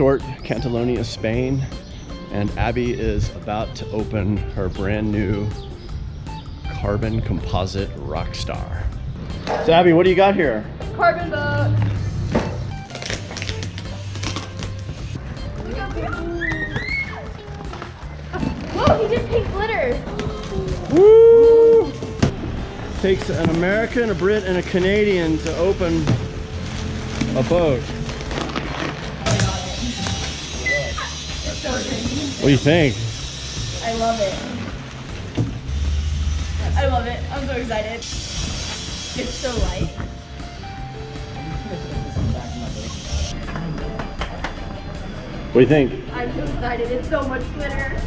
Sort Catalonia, Spain, and Abby is about to open her brand new carbon composite Rockstar. So Abby, what do you got here? Carbon boat. Whoa, he did pink glitter. Woo! Takes an American, a Brit, and a Canadian to open a boat. What do you think? I love it. I love it. I'm so excited. It's so light. What do you think? I'm so excited. It's so much glitter.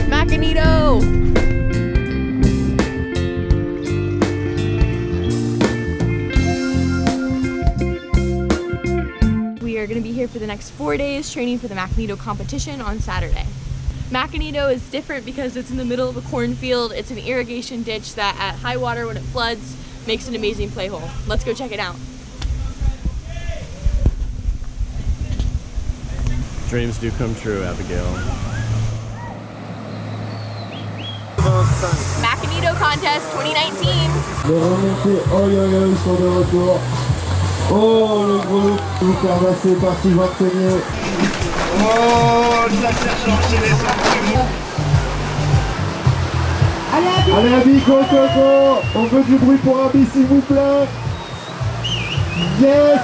Makinito! We are going to be here for the next 4 days training for the Makinito competition on Saturday. Makinito is different because it's in the middle of a cornfield. It's an irrigation ditch that at high water when it floods makes an amazing play hole. Let's go check it out. Dreams do come true, Abigail. Makinito contest 2019. Oh, le groupe, vous faire passer par Sylvain Cognier. Oh, ça cherche enchaîné ça. Allez, Abby, go, go, go. On veut du bruit pour Abby, s'il vous plaît. Yes,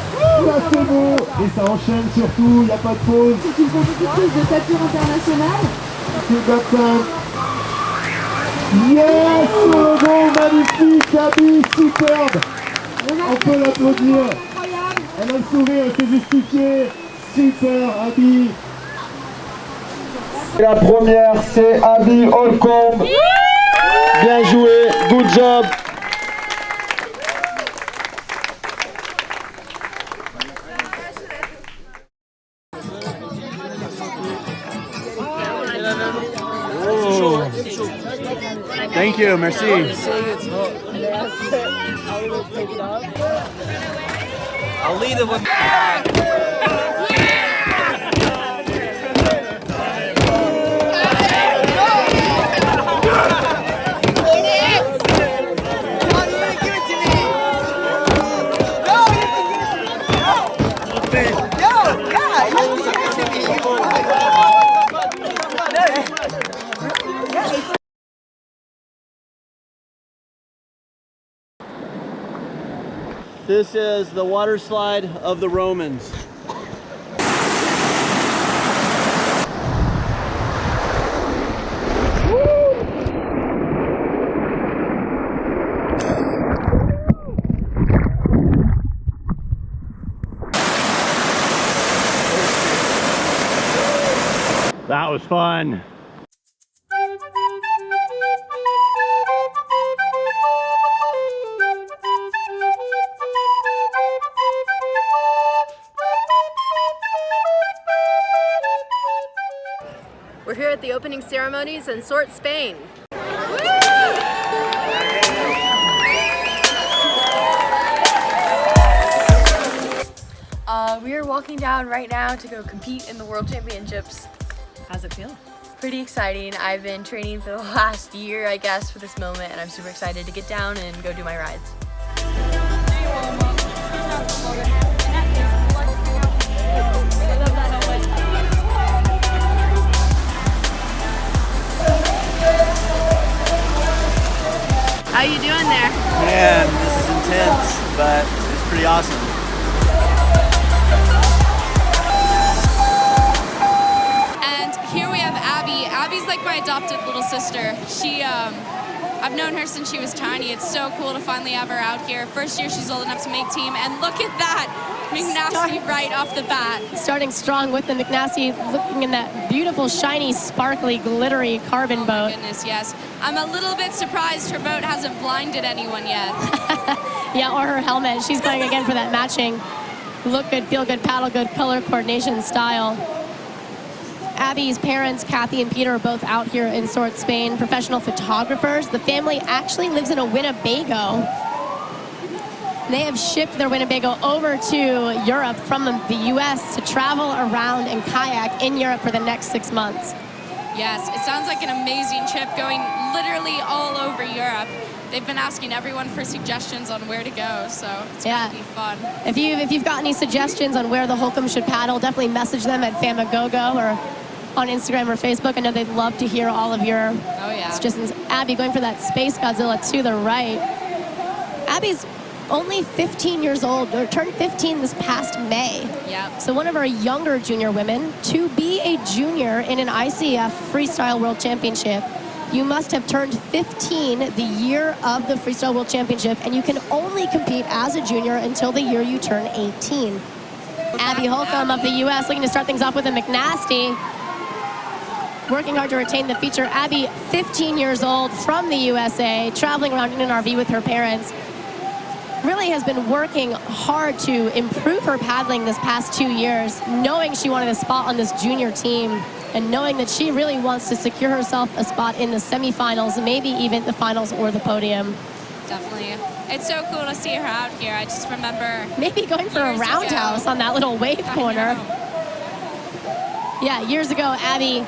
ça c'est beau. Et ça enchaîne surtout, il n'y a pas de pause. C'est une compétitrice de tapure internationale. C'est Batman. Yes, oh, bon, magnifique, Abby, superbe. On peut l'applaudir. Elle a le sourire, c'est justifié. Super, Abby. La première, c'est Abby Holcomb. Bien joué, good job. Oh. Thank you, merci. I'll lead it with This is the water slide of the Romans. That was fun. We're here at the opening ceremonies in Sort, Spain. We are walking down right now to go compete in the World Championships. How's it feel? Pretty exciting. I've been training for the last year, I guess, for this moment, and I'm super excited to get down and go do my rides. How you doing there? Man, this is intense, but it's pretty awesome. And here we have Abby. Abby's like my adopted little sister. I've known her since she was tiny. It's so cool to finally have her out here. First year she's old enough to make team, and look at that! McNasty right off the bat. Starting strong with the McNasty, looking in that beautiful, shiny, sparkly, glittery carbon boat. Oh my goodness, yes. I'm a little bit surprised her boat hasn't blinded anyone yet. Yeah, or her helmet. She's going again for that matching look good, feel good, paddle good, color coordination style. Abby's parents, Kathy and Peter, are both out here in Sort, Spain, professional photographers. The family actually lives in a Winnebago. They have shipped their Winnebago over to Europe from the U.S. to travel around and kayak in Europe for the next 6 months. Yes, it sounds like an amazing trip going literally all over Europe. They've been asking everyone for suggestions on where to go, so it's going to be fun. If you've got any suggestions on where the Holcomb should paddle, definitely message them at Famagogo or on Instagram or Facebook. I know they'd love to hear all of your suggestions. Abby going for that Space Godzilla to the right. Abby's only 15 years old, or turned 15 this past May. Yep. So one of our younger junior women. To be a junior in an ICF Freestyle World Championship, you must have turned 15 the year of the Freestyle World Championship, and you can only compete as a junior until the year you turn 18. Abby Holcomb of the U.S. looking to start things off with a McNasty. Working hard to retain the feature. Abby, 15 years old, from the USA, traveling around in an RV with her parents. Really has been working hard to improve her paddling this past 2 years, knowing she wanted a spot on this junior team and knowing that she really wants to secure herself a spot in the semifinals, maybe even the finals or the podium. Definitely. It's so cool to see her out here. I just remember maybe going for a roundhouse on that little wave corner. Yeah, years ago, Abby.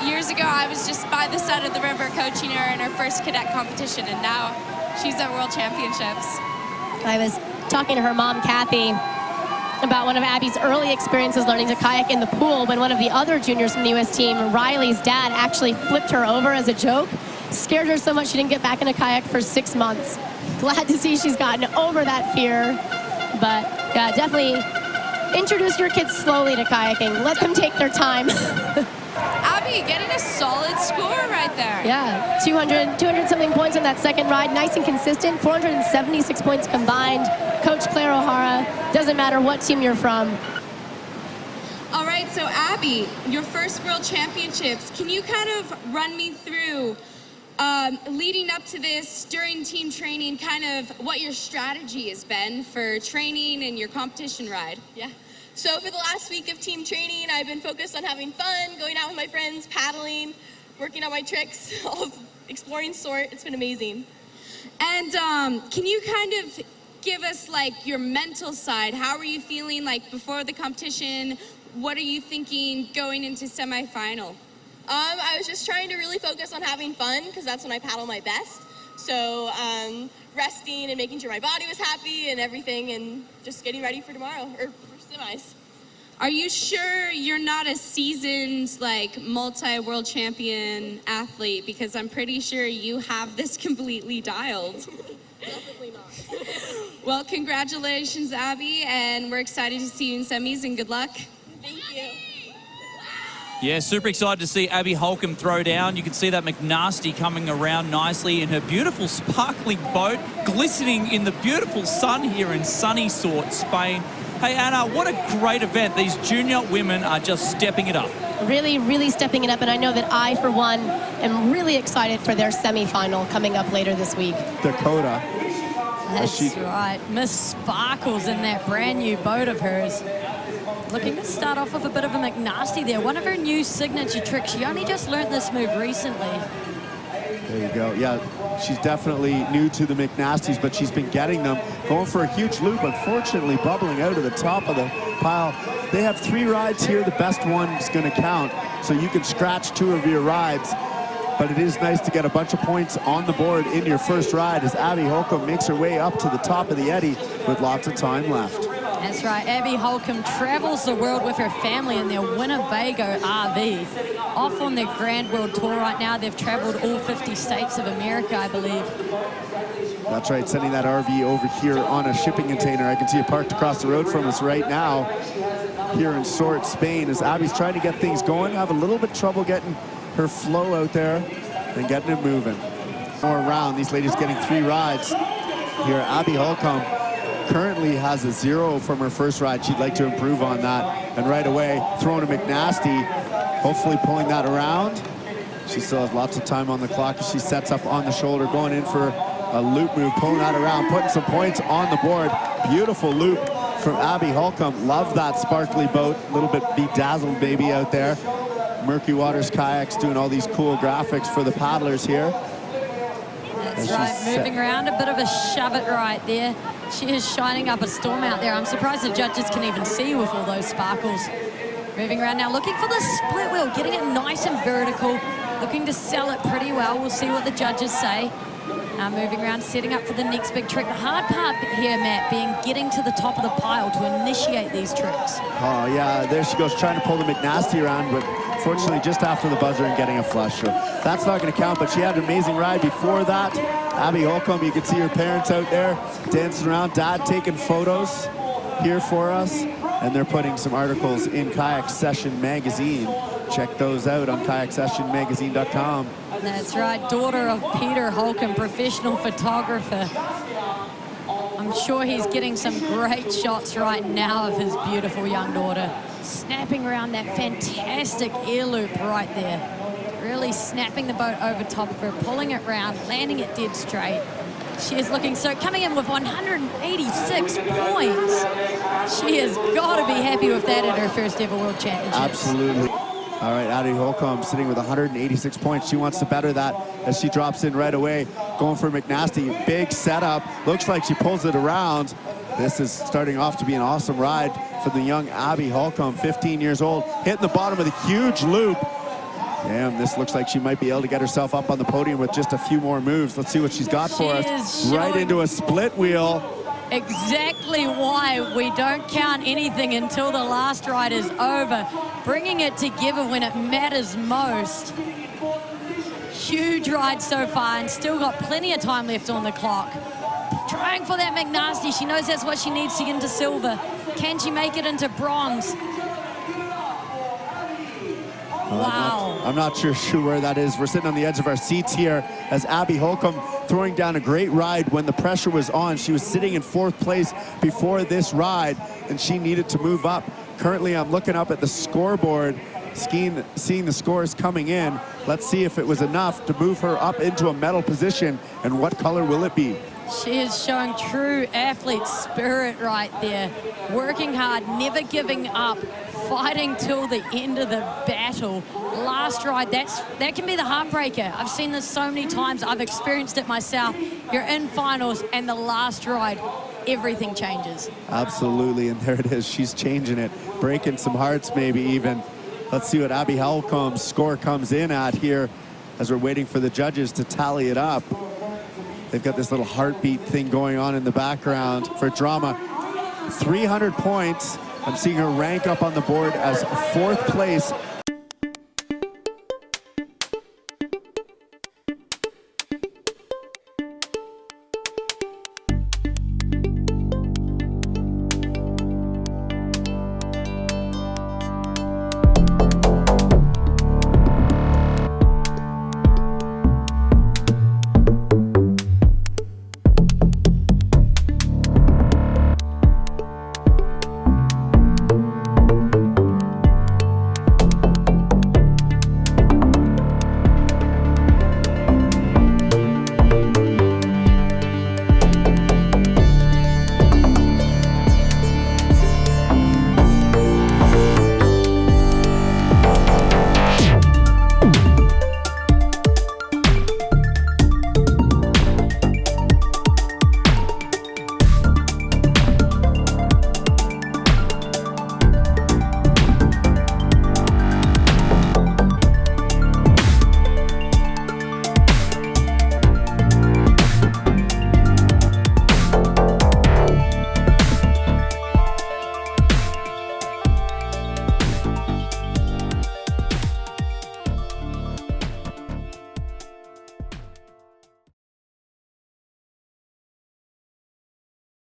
Years ago, I was just by the side of the river coaching her in her first cadet competition, and now she's at World Championships. I was talking to her mom, Kathy, about one of Abby's early experiences learning to kayak in the pool when one of the other juniors from the U.S. team, Riley's dad, actually flipped her over as a joke. Scared her so much she didn't get back in a kayak for 6 months. Glad to see she's gotten over that fear. But yeah, definitely introduce your kids slowly to kayaking. Let them take their time. Abby getting a solid score right there. Yeah, 200 something points on that second ride. Nice and consistent. 476 points combined. Coach Claire O'Hara, doesn't matter what team you're from. All right, so Abby, your first World Championships. Can you kind of run me through, leading up to this, during team training, kind of what your strategy has been for training and your competition ride? Yeah. So for the last week of team training, I've been focused on having fun, going out with my friends, paddling, working on my tricks, all of exploring sort. It's been amazing. And can you kind of give us like your mental side? How are you feeling like before the competition? What are you thinking going into semifinal? I was just trying to really focus on having fun because that's when I paddle my best. So resting and making sure my body was happy and everything, and just getting ready for tomorrow, or for semis. Are you sure you're not a seasoned, like, multi-world champion athlete? Because I'm pretty sure you have this completely dialed. Definitely not. Well, congratulations, Abby, and we're excited to see you in semis, and good luck. Thank you. Yeah, super excited to see Abby Holcomb throw down. You can see that McNasty coming around nicely in her beautiful sparkling boat, glistening in the beautiful sun here in sunny Sort, Spain. Hey, Anna, what a great event. These junior women are just stepping it up. Really, really stepping it up, and I know that I, for one, am really excited for their semifinal coming up later this week. Dakota. That's right. Miss Sparkles in that brand new boat of hers. Looking to start off with a bit of a McNasty there. One of her new signature tricks. She only just learned this move recently. There you go. Yeah, she's definitely new to the McNasties, but she's been getting them. Going for a huge loop, unfortunately bubbling out of the top of the pile. They have 3 rides here. The best one is going to count, so you can scratch 2 of your rides. But it is nice to get a bunch of points on the board in your first ride as Abby Holcomb makes her way up to the top of the eddy with lots of time left. That's right. Abby Holcomb travels the world with her family in their Winnebago RV. Off on their Grand World Tour right now. They've traveled all 50 states of America, I believe. That's right, sending that RV over here on a shipping container. I can see it parked across the road from us right now here in Sort, Spain, as Abby's trying to get things going. Have a little bit of trouble getting her flow out there and getting it moving. More round, these ladies getting 3 rides here. Abby Holcomb currently has a 0 from her first ride. She'd like to improve on that. And right away, throwing a McNasty, hopefully pulling that around. She still has lots of time on the clock as she sets up on the shoulder, going in for a loop move, pulling that around, putting some points on the board. Beautiful loop from Abby Holcomb. Love that sparkly boat, a little bit bedazzled maybe out there. Murky Waters Kayaks doing all these cool graphics for the paddlers here. That's right, moving around, a bit of a shove it right there. She is shining up a storm out there. I'm surprised the judges can even see with all those sparkles. Moving around now, looking for the split wheel, getting it nice and vertical, looking to sell it pretty well. We'll see what the judges say. Moving around, setting up for the next big trick. The hard part here, Matt, being getting to the top of the pile to initiate these tricks. Oh, yeah, there she goes, trying to pull the McNasty around, but fortunately just after the buzzer and getting a flush. So that's not going to count, but she had an amazing ride before that. Abby Holcomb, you can see her parents out there dancing around, dad taking photos here for us, and they're putting some articles in Kayak Session magazine. Check those out on kayaksessionmagazine.com. That's right, daughter of Peter Holcomb, professional photographer. I'm sure he's getting some great shots right now of his beautiful young daughter. Snapping around that fantastic air loop right there. Really snapping the boat over top of her, pulling it round, landing it dead straight. She is looking so, coming in with 186 points. She has got to be happy with that at her first ever World Championships. Absolutely. All right, Abby Holcomb sitting with 186 points. She wants to better that as she drops in right away. Going for McNasty, big setup. Looks like she pulls it around. This is starting off to be an awesome ride for the young Abby Holcomb, 15 years old. Hitting the bottom with a huge loop. Damn, this looks like she might be able to get herself up on the podium with just a few more moves. Let's see what she's got for us. Right into a split wheel. Exactly why we don't count anything until the last ride is over. Bringing it together when it matters most. Huge ride so far and still got plenty of time left on the clock. Trying for that McNasty. She knows that's what she needs to get into silver. Can she make it into bronze? Wow. I'm not sure where that is. We're sitting on the edge of our seats here as Abby Holcomb throwing down a great ride when the pressure was on. She was sitting in 4th place before this ride, and she needed to move up. Currently, I'm looking up at the scoreboard, seeing the scores coming in. Let's see if it was enough to move her up into a medal position, and what color will it be? She is showing true athlete spirit right there. Working hard, never giving up, fighting till the end of the battle. Last ride, that can be the heartbreaker. I've seen this so many times. I've experienced it myself. You're in finals and the last ride, everything changes. Absolutely, and there it is. She's changing it, breaking some hearts maybe even. Let's see what Abby Holcomb's score comes in at here as we're waiting for the judges to tally it up. They've got this little heartbeat thing going on in the background for drama. 300 points. I'm seeing her rank up on the board as 4th place